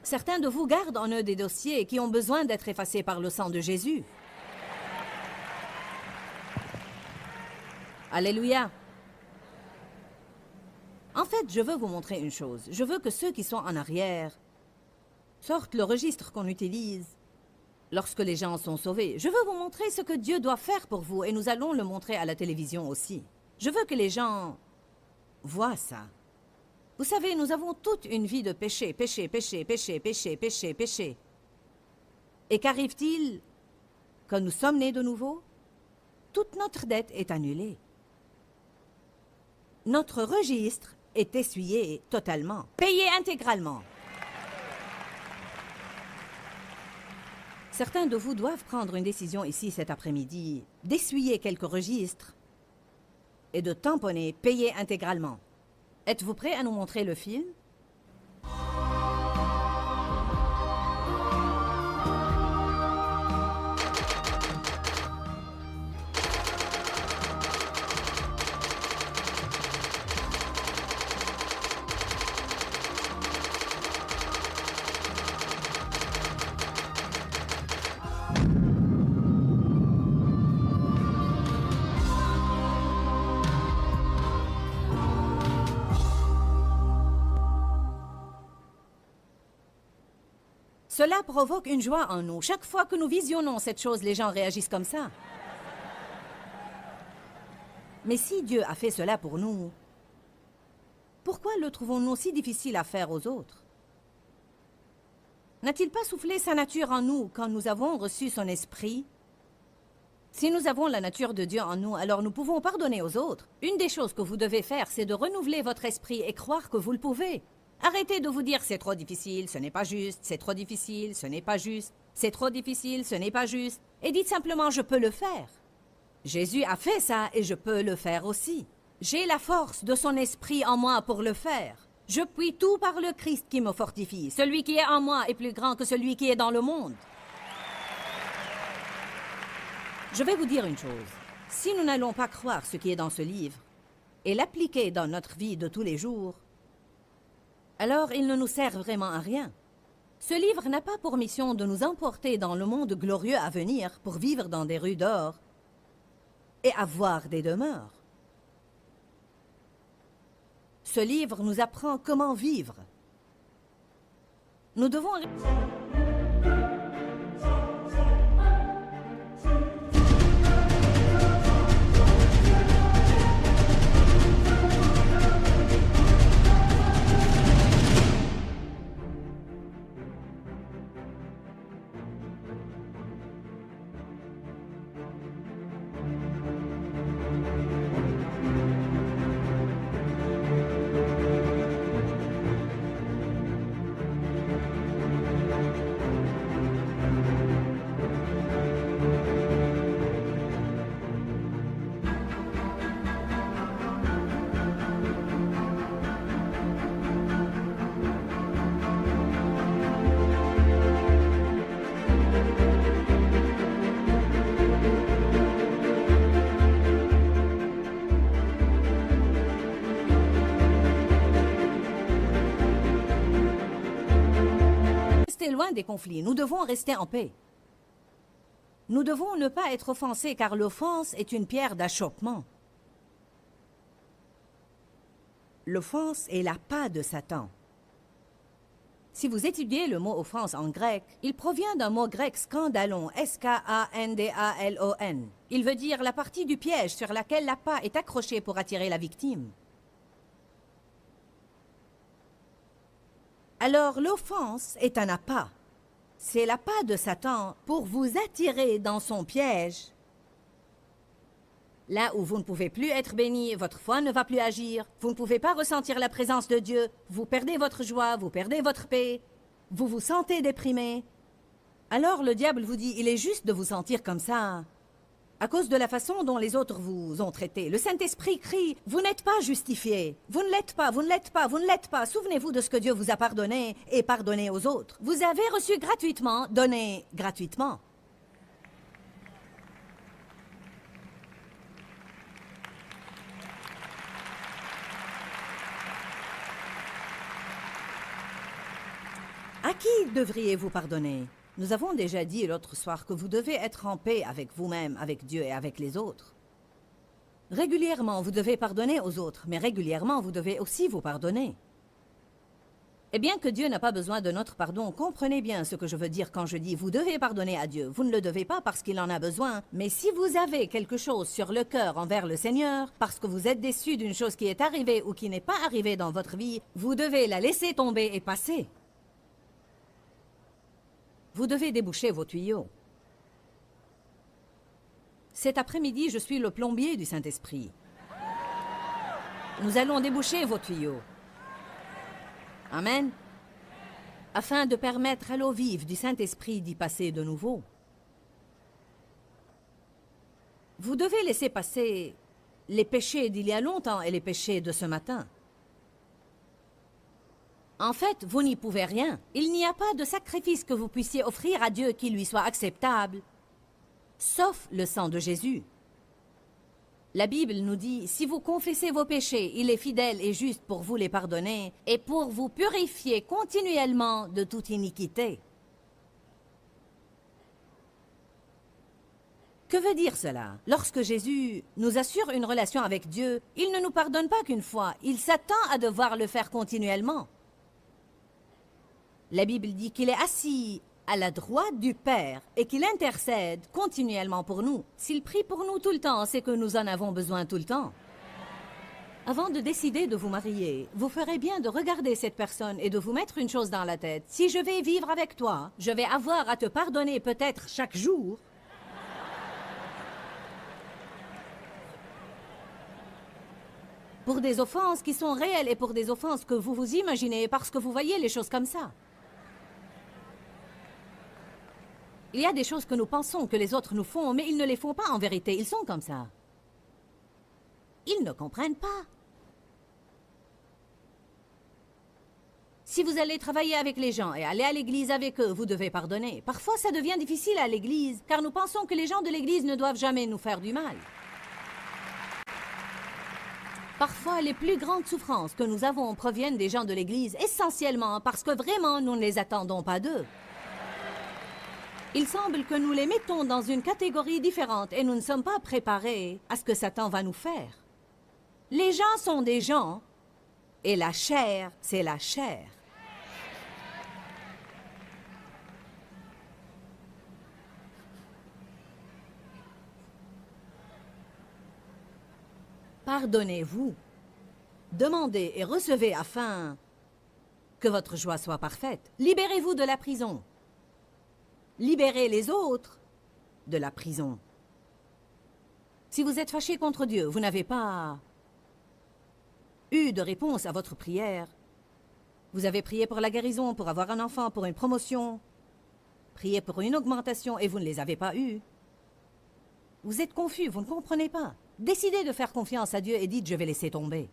Certains de vous gardent en eux des dossiers qui ont besoin d'être effacés par le sang de Jésus. Alléluia. En fait, je veux vous montrer une chose. Je veux que ceux qui sont en arrière sortent le registre qu'on utilise lorsque les gens sont sauvés. Je veux vous montrer ce que Dieu doit faire pour vous et nous allons le montrer à la télévision aussi. Je veux que les gens voient ça. Vous savez, nous avons toute une vie de péché, péché, péché, péché, péché, péché, péché. Et qu'arrive-t-il quand nous sommes nés de nouveau? Toute notre dette est annulée. Notre registre est essuyé totalement, payé intégralement. Certains de vous doivent prendre une décision ici cet après-midi, d'essuyer quelques registres et de tamponner, payer intégralement. Êtes-vous prêt à nous montrer le film? Cela provoque une joie en nous. Chaque fois que nous visionnons cette chose, les gens réagissent comme ça. Mais si Dieu a fait cela pour nous, pourquoi le trouvons-nous si difficile à faire aux autres? N'a-t-il pas soufflé sa nature en nous quand nous avons reçu son esprit? Si nous avons la nature de Dieu en nous, alors nous pouvons pardonner aux autres. Une des choses que vous devez faire, c'est de renouveler votre esprit et croire que vous le pouvez. Arrêtez de vous dire « c'est trop difficile, ce n'est pas juste, c'est trop difficile, ce n'est pas juste, c'est trop difficile, ce n'est pas juste » et dites simplement « je peux le faire ». Jésus a fait ça et je peux le faire aussi. J'ai la force de son esprit en moi pour le faire. Je puis tout par le Christ qui me fortifie. Celui qui est en moi est plus grand que celui qui est dans le monde. Je vais vous dire une chose. Si nous n'allons pas croire ce qui est dans ce livre et l'appliquer dans notre vie de tous les jours, alors il ne nous sert vraiment à rien. Ce livre n'a pas pour mission de nous emporter dans le monde glorieux à venir pour vivre dans des rues d'or et avoir des demeures. Ce livre nous apprend comment vivre. Nous devons... loin des conflits. Nous devons rester en paix. Nous devons ne pas être offensés car l'offense est une pierre d'achoppement. L'offense est l'appât de Satan. Si vous étudiez le mot offense en grec, il provient d'un mot grec scandalon, S-K-A-N-D-A-L-O-N. Il veut dire la partie du piège sur laquelle l'appât est accroché pour attirer la victime. Alors l'offense est un appât. C'est l'appât de Satan pour vous attirer dans son piège. Là où vous ne pouvez plus être béni, votre foi ne va plus agir, vous ne pouvez pas ressentir la présence de Dieu, vous perdez votre joie, vous perdez votre paix, vous vous sentez déprimé. Alors le diable vous dit, il est juste de vous sentir comme ça, à cause de la façon dont les autres vous ont traité. Le Saint-Esprit crie, vous n'êtes pas justifié, vous ne l'êtes pas, vous ne l'êtes pas, vous ne l'êtes pas. Souvenez-vous de ce que Dieu vous a pardonné et pardonnez aux autres. Vous avez reçu gratuitement, donnez gratuitement. À qui devriez-vous pardonner? Nous avons déjà dit l'autre soir que vous devez être en paix avec vous-même, avec Dieu et avec les autres. Régulièrement, vous devez pardonner aux autres, mais régulièrement, vous devez aussi vous pardonner. Et bien que Dieu n'a pas besoin de notre pardon, comprenez bien ce que je veux dire quand je dis « vous devez pardonner à Dieu ». Vous ne le devez pas parce qu'il en a besoin, mais si vous avez quelque chose sur le cœur envers le Seigneur, parce que vous êtes déçu d'une chose qui est arrivée ou qui n'est pas arrivée dans votre vie, vous devez la laisser tomber et passer. Vous devez déboucher vos tuyaux. Cet après-midi, je suis le plombier du Saint-Esprit. Nous allons déboucher vos tuyaux. Amen. Afin de permettre à l'eau vive du Saint-Esprit d'y passer de nouveau. Vous devez laisser passer les péchés d'il y a longtemps et les péchés de ce matin. En fait, vous n'y pouvez rien. Il n'y a pas de sacrifice que vous puissiez offrir à Dieu qui lui soit acceptable, sauf le sang de Jésus. La Bible nous dit, si vous confessez vos péchés, il est fidèle et juste pour vous les pardonner et pour vous purifier continuellement de toute iniquité. Que veut dire cela? Lorsque Jésus nous assure une relation avec Dieu, il ne nous pardonne pas qu'une fois, il s'attend à devoir le faire continuellement. La Bible dit qu'il est assis à la droite du Père et qu'il intercède continuellement pour nous. S'il prie pour nous tout le temps, c'est que nous en avons besoin tout le temps. Avant de décider de vous marier, vous ferez bien de regarder cette personne et de vous mettre une chose dans la tête. Si je vais vivre avec toi, je vais avoir à te pardonner peut-être chaque jour. Pour des offenses qui sont réelles et pour des offenses que vous vous imaginez parce que vous voyez les choses comme ça. Il y a des choses que nous pensons que les autres nous font, mais ils ne les font pas en vérité. Ils sont comme ça. Ils ne comprennent pas. Si vous allez travailler avec les gens et aller à l'église avec eux, vous devez pardonner. Parfois, ça devient difficile à l'église, car nous pensons que les gens de l'église ne doivent jamais nous faire du mal. Parfois, les plus grandes souffrances que nous avons proviennent des gens de l'église, essentiellement parce que vraiment, nous ne les attendons pas d'eux. Il semble que nous les mettons dans une catégorie différente et nous ne sommes pas préparés à ce que Satan va nous faire. Les gens sont des gens et la chair, c'est la chair. Pardonnez-vous. Demandez et recevez afin que votre joie soit parfaite. Libérez-vous de la prison. Libérez les autres de la prison. Si vous êtes fâché contre Dieu, vous n'avez pas eu de réponse à votre prière. Vous avez prié pour la guérison, pour avoir un enfant, pour une promotion, prié pour une augmentation et vous ne les avez pas eus. Vous êtes confus, vous ne comprenez pas. Décidez de faire confiance à Dieu et dites « je vais laisser tomber ».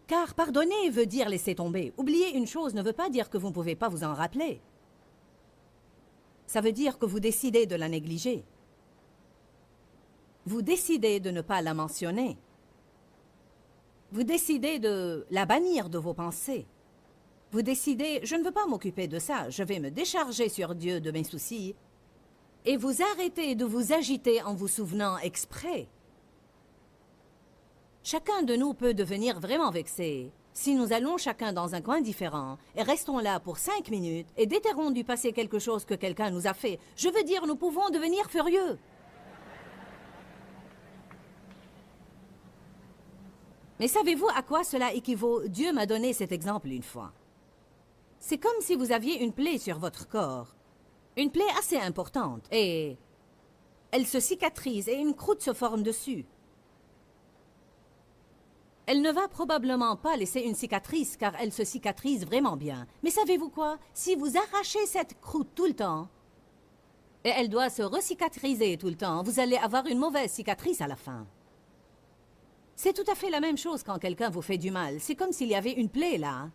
Car pardonner veut dire laisser tomber. Oublier une chose ne veut pas dire que vous ne pouvez pas vous en rappeler. Ça veut dire que vous décidez de la négliger. Vous décidez de ne pas la mentionner. Vous décidez de la bannir de vos pensées. Vous décidez, je ne veux pas m'occuper de ça, je vais me décharger sur Dieu de mes soucis. Et vous arrêtez de vous agiter en vous souvenant exprès. Chacun de nous peut devenir vraiment vexé si nous allons chacun dans un coin différent et restons là pour 5 minutes et déterrons du passé quelque chose que quelqu'un nous a fait. Je veux dire, nous pouvons devenir furieux. Mais savez-vous à quoi cela équivaut? Dieu m'a donné cet exemple une fois. C'est comme si vous aviez une plaie sur votre corps. Une plaie assez importante et elle se cicatrise et une croûte se forme dessus. Elle ne va probablement pas laisser une cicatrice car elle se cicatrise vraiment bien. Mais savez-vous quoi? Si vous arrachez cette croûte tout le temps et elle doit se recicatriser tout le temps, vous allez avoir une mauvaise cicatrice à la fin. C'est tout à fait la même chose quand quelqu'un vous fait du mal. C'est comme s'il y avait une plaie là.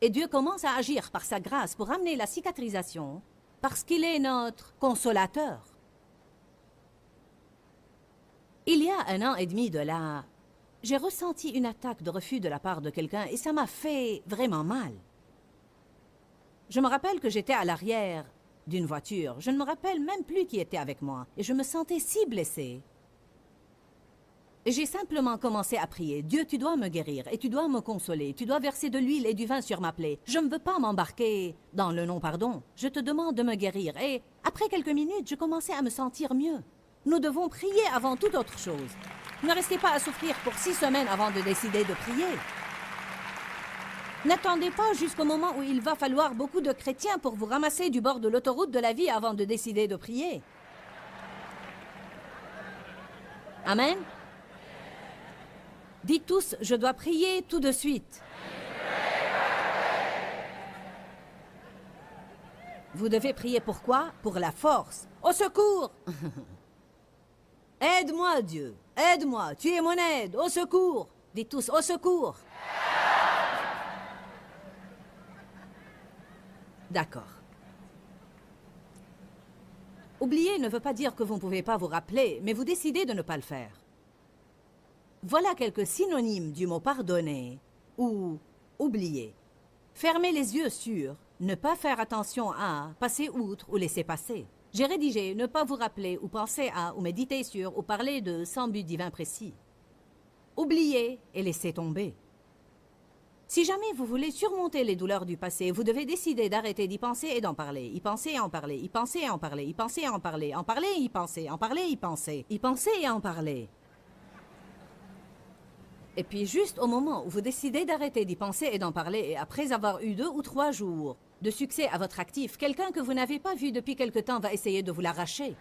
Et Dieu commence à agir par sa grâce pour amener la cicatrisation parce qu'il est notre consolateur. Il y a 1 an et demi de là, j'ai ressenti une attaque de refus de la part de quelqu'un et ça m'a fait vraiment mal. Je me rappelle que j'étais à l'arrière d'une voiture. Je ne me rappelle même plus qui était avec moi et je me sentais si blessée. Et j'ai simplement commencé à prier. Dieu, tu dois me guérir et tu dois me consoler. Tu dois verser de l'huile et du vin sur ma plaie. Je ne veux pas m'embarquer dans le non-pardon. Je te demande de me guérir. Et après quelques minutes, je commençais à me sentir mieux. Nous devons prier avant toute autre chose. Ne restez pas à souffrir pour 6 semaines avant de décider de prier. N'attendez pas jusqu'au moment où il va falloir beaucoup de chrétiens pour vous ramasser du bord de l'autoroute de la vie avant de décider de prier. Amen. Dites tous, je dois prier tout de suite. Vous devez prier pourquoi? Pour la force. Au secours! Aide-moi, Dieu. Aide-moi. Tu es mon aide. Au secours. Dites tous au secours. D'accord. Oublier ne veut pas dire que vous ne pouvez pas vous rappeler, mais vous décidez de ne pas le faire. Voilà quelques synonymes du mot pardonner ou oublier. Fermer les yeux sur, ne pas faire attention à, passer outre ou laisser passer. J'ai rédigé ne pas vous rappeler ou penser à ou méditer sur ou parler de sans but divin précis. Oublier et laisser tomber. Si jamais vous voulez surmonter les douleurs du passé, vous devez décider d'arrêter d'y penser et d'en parler. Y penser et en parler, y penser et en parler, y penser et en parler, en parler et y penser, en parler et y penser, y penser et en parler. Et puis juste au moment où vous décidez d'arrêter d'y penser et d'en parler, et après avoir eu 2 ou 3 jours de succès à votre actif, quelqu'un que vous n'avez pas vu depuis quelque temps va essayer de vous l'arracher.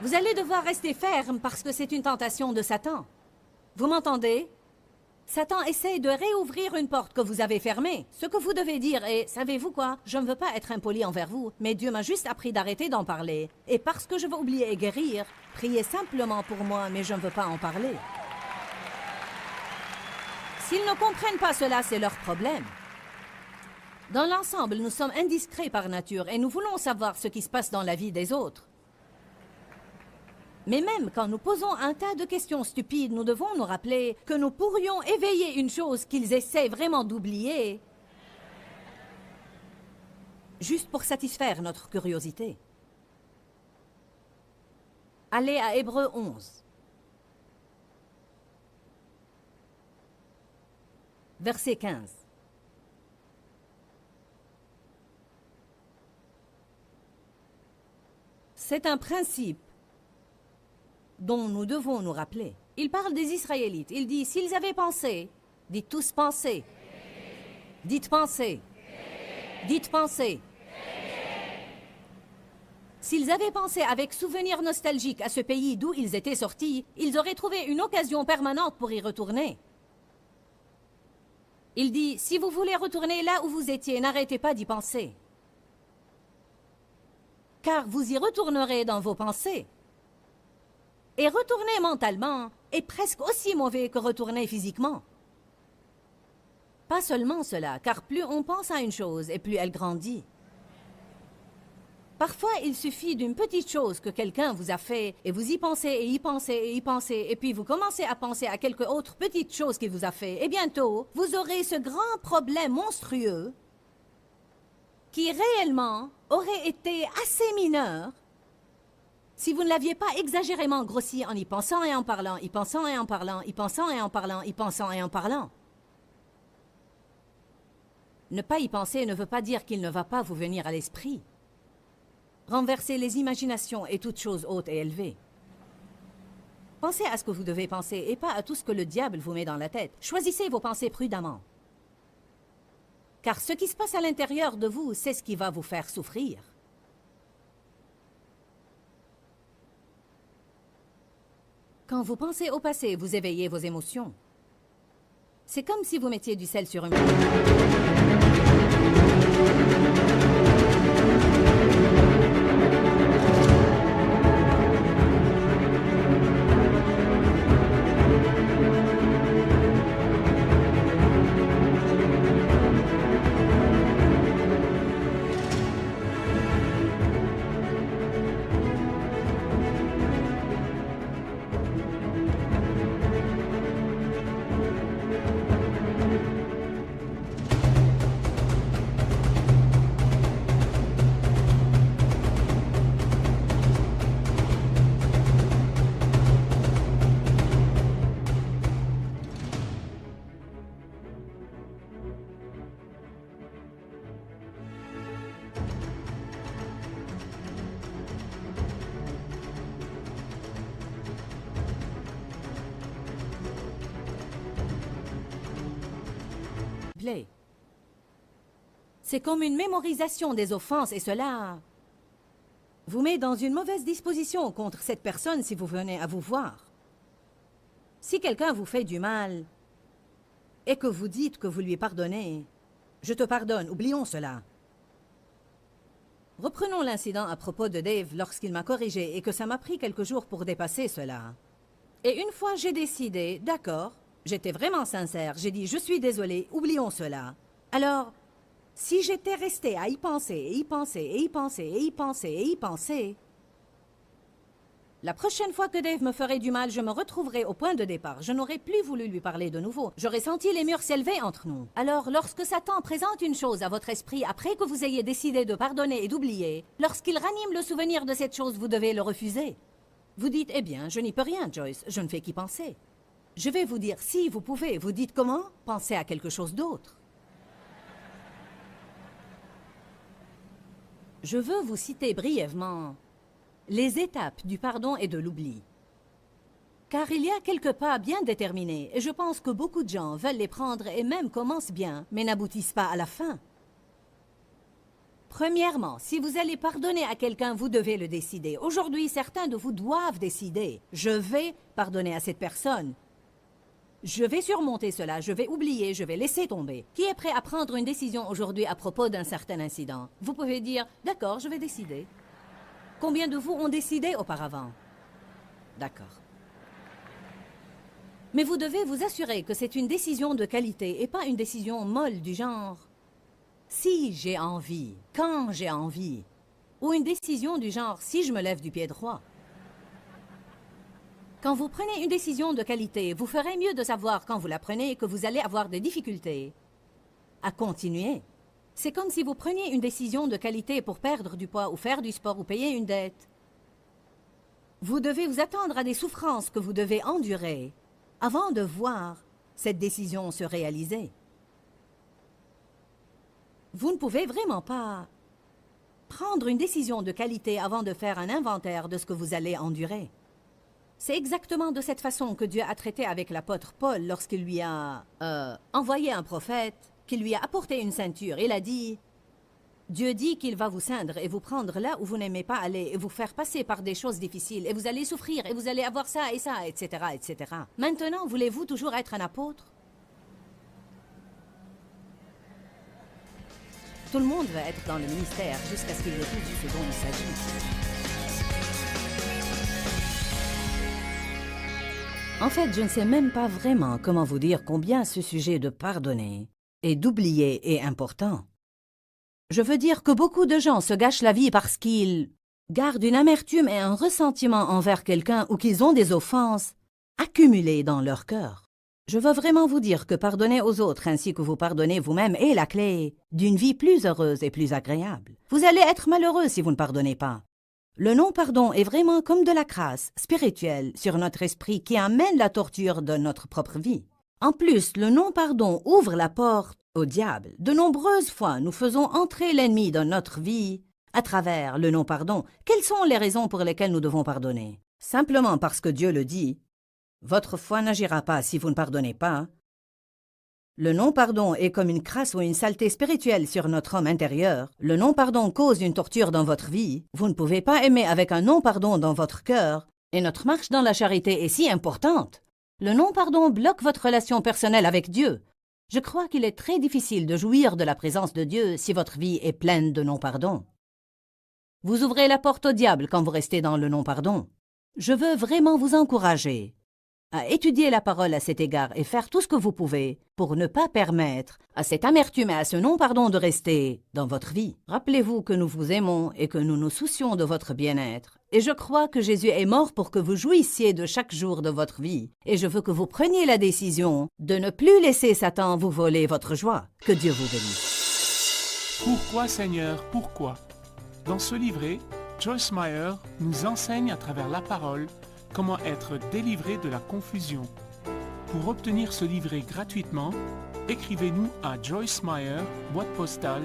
Vous allez devoir rester ferme parce que c'est une tentation de Satan. Vous m'entendez? Satan essaie de réouvrir une porte que vous avez fermée. Ce que vous devez dire est, savez-vous quoi? Je ne veux pas être impoli envers vous, mais Dieu m'a juste appris d'arrêter d'en parler. Et parce que je veux oublier et guérir, priez simplement pour moi, mais je ne veux pas en parler. S'ils ne comprennent pas cela, c'est leur problème. Dans l'ensemble, nous sommes indiscrets par nature et nous voulons savoir ce qui se passe dans la vie des autres. Mais même quand nous posons un tas de questions stupides, nous devons nous rappeler que nous pourrions éveiller une chose qu'ils essaient vraiment d'oublier, juste pour satisfaire notre curiosité. Allez à Hébreux 11. Verset 15. C'est un principe dont nous devons nous rappeler. Il parle des Israélites. Il dit, s'ils avaient pensé, dites tous penser. Dites penser. Dites penser. S'ils avaient pensé avec souvenir nostalgique à ce pays d'où ils étaient sortis, ils auraient trouvé une occasion permanente pour y retourner. Il dit, si vous voulez retourner là où vous étiez, n'arrêtez pas d'y penser. Car vous y retournerez dans vos pensées. Et retourner mentalement est presque aussi mauvais que retourner physiquement. Pas seulement cela, car plus on pense à une chose et plus elle grandit. Parfois, il suffit d'une petite chose que quelqu'un vous a fait et vous y pensez et y pensez et y pensez et puis vous commencez à penser à quelque autre petite chose qu'il vous a fait et bientôt, vous aurez ce grand problème monstrueux qui réellement aurait été assez mineur si vous ne l'aviez pas exagérément grossi en y pensant et en parlant, y pensant et en parlant, y pensant et en parlant, y pensant et en parlant. Ne pas y penser ne veut pas dire qu'il ne va pas vous venir à l'esprit. Renverser les imaginations est toute chose haute et élevée. Pensez à ce que vous devez penser et pas à tout ce que le diable vous met dans la tête. Choisissez vos pensées prudemment. Car ce qui se passe à l'intérieur de vous, c'est ce qui va vous faire souffrir. Quand vous pensez au passé, vous éveillez vos émotions. C'est comme si vous mettiez du sel sur un... C'est comme une mémorisation des offenses et cela vous met dans une mauvaise disposition contre cette personne si vous venez à vous voir. Si quelqu'un vous fait du mal et que vous dites que vous lui pardonnez, je te pardonne, oublions cela. Reprenons l'incident à propos de Dave lorsqu'il m'a corrigé et que ça m'a pris quelques jours pour dépasser cela. Et une fois j'ai décidé, d'accord, j'étais vraiment sincère, j'ai dit je suis désolé, oublions cela. Alors, si j'étais resté à y penser, et y penser, et y penser, et y penser, et y penser, la prochaine fois que Dave me ferait du mal, je me retrouverais au point de départ. Je n'aurais plus voulu lui parler de nouveau. J'aurais senti les murs s'élever entre nous. Alors, lorsque Satan présente une chose à votre esprit après que vous ayez décidé de pardonner et d'oublier, lorsqu'il ranime le souvenir de cette chose, vous devez le refuser. Vous dites, eh bien, je n'y peux rien, Joyce, je ne fais qu'y penser. Je vais vous dire, si vous pouvez, vous dites comment? Pensez à quelque chose d'autre. Je veux vous citer brièvement les étapes du pardon et de l'oubli. Car il y a quelques pas bien déterminés, et je pense que beaucoup de gens veulent les prendre et même commencent bien, mais n'aboutissent pas à la fin. Premièrement, si vous allez pardonner à quelqu'un, vous devez le décider. Aujourd'hui, certains de vous doivent décider. Je vais pardonner à cette personne. Je vais surmonter cela, je vais oublier, je vais laisser tomber. Qui est prêt à prendre une décision aujourd'hui à propos d'un certain incident? Vous pouvez dire, d'accord, je vais décider. Combien de vous ont décidé auparavant? D'accord. Mais vous devez vous assurer que c'est une décision de qualité et pas une décision molle du genre « si j'ai envie, quand j'ai envie » ou une décision du genre « si je me lève du pied droit ». Quand vous prenez une décision de qualité, vous ferez mieux de savoir quand vous la prenez que vous allez avoir des difficultés à continuer. C'est comme si vous preniez une décision de qualité pour perdre du poids ou faire du sport ou payer une dette. Vous devez vous attendre à des souffrances que vous devez endurer avant de voir cette décision se réaliser. Vous ne pouvez vraiment pas prendre une décision de qualité avant de faire un inventaire de ce que vous allez endurer. C'est exactement de cette façon que Dieu a traité avec l'apôtre Paul lorsqu'il lui a envoyé un prophète qui lui a apporté une ceinture. Il a dit, Dieu dit qu'il va vous ceindre et vous prendre là où vous n'aimez pas aller et vous faire passer par des choses difficiles et vous allez souffrir et vous allez avoir ça, etc., etc. Maintenant, voulez-vous toujours être un apôtre? Tout le monde va être dans le ministère jusqu'à ce qu'il ait tout ce dont il s'agit. En fait, je ne sais même pas vraiment comment vous dire combien ce sujet de pardonner et d'oublier est important. Je veux dire que beaucoup de gens se gâchent la vie parce qu'ils gardent une amertume et un ressentiment envers quelqu'un ou qu'ils ont des offenses accumulées dans leur cœur. Je veux vraiment vous dire que pardonner aux autres ainsi que vous pardonnez vous-même est la clé d'une vie plus heureuse et plus agréable. Vous allez être malheureux si vous ne pardonnez pas. Le non-pardon est vraiment comme de la crasse spirituelle sur notre esprit qui amène la torture de notre propre vie. En plus, le non-pardon ouvre la porte au diable. De nombreuses fois, nous faisons entrer l'ennemi dans notre vie à travers le non-pardon. Quelles sont les raisons pour lesquelles nous devons pardonner? Simplement parce que Dieu le dit. Votre foi n'agira pas si vous ne pardonnez pas. Le non-pardon est comme une crasse ou une saleté spirituelle sur notre homme intérieur. Le non-pardon cause une torture dans votre vie. Vous ne pouvez pas aimer avec un non-pardon dans votre cœur. Et notre marche dans la charité est si importante. Le non-pardon bloque votre relation personnelle avec Dieu. Je crois qu'il est très difficile de jouir de la présence de Dieu si votre vie est pleine de non-pardon. Vous ouvrez la porte au diable quand vous restez dans le non-pardon. Je veux vraiment vous encourager à étudier la parole à cet égard et faire tout ce que vous pouvez pour ne pas permettre à cette amertume et à ce non-pardon de rester dans votre vie. Rappelez-vous que nous vous aimons et que nous nous soucions de votre bien-être. Et je crois que Jésus est mort pour que vous jouissiez de chaque jour de votre vie. Et je veux que vous preniez la décision de ne plus laisser Satan vous voler votre joie. Que Dieu vous bénisse. Pourquoi, Seigneur, pourquoi? Dans ce livret, Joyce Meyer nous enseigne à travers la parole comment être délivré de la confusion. Pour obtenir ce livret gratuitement, écrivez-nous à Joyce Meyer, boîte postale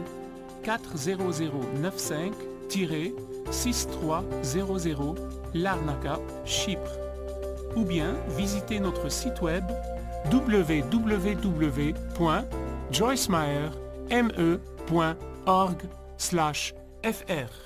40095-6300 Larnaca, Chypre. Ou bien visitez notre site web www.joycemeyer.org/fr.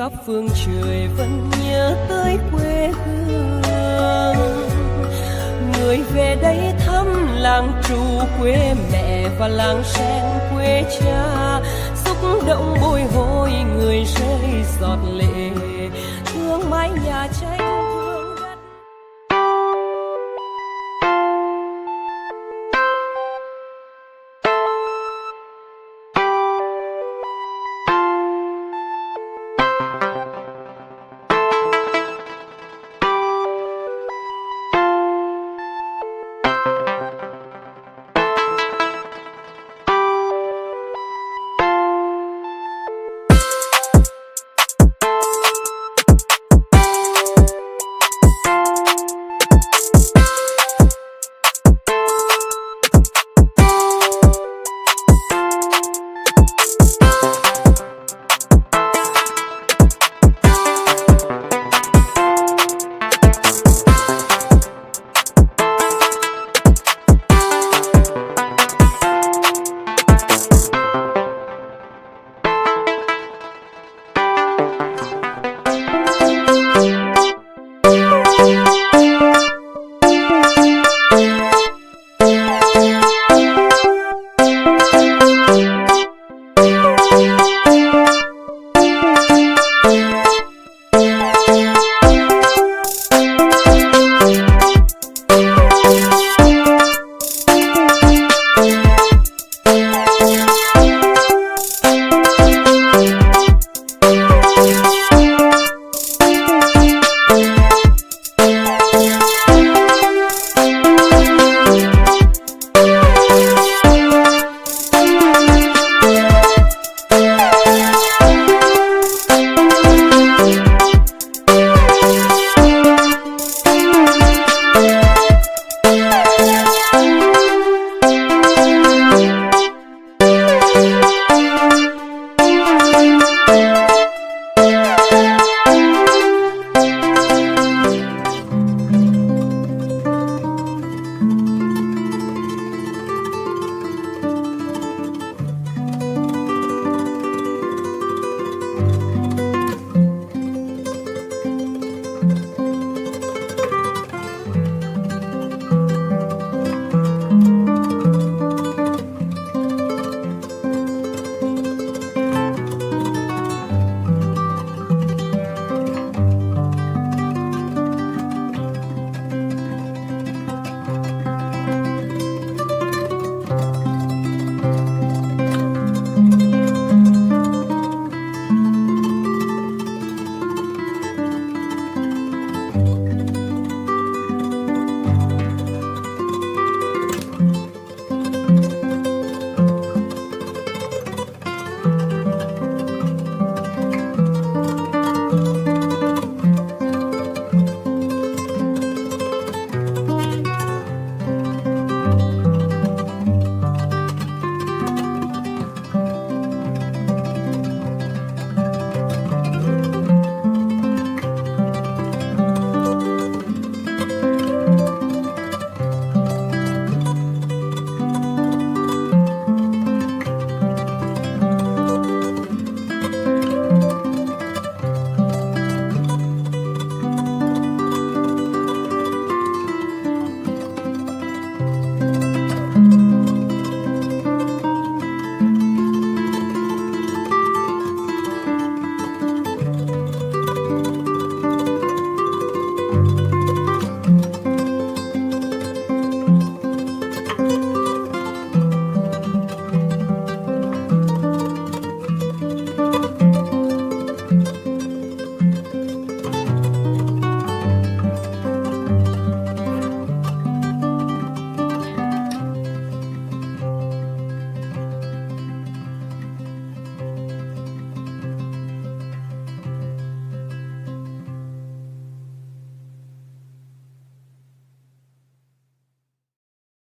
khắp phương trời vẫn nhớ tới quê hương. Người về đây thăm làng Trù quê mẹ và làng Sen quê cha, xúc động bồi hồi người rơi giọt lệ, thương mái nhà tranh.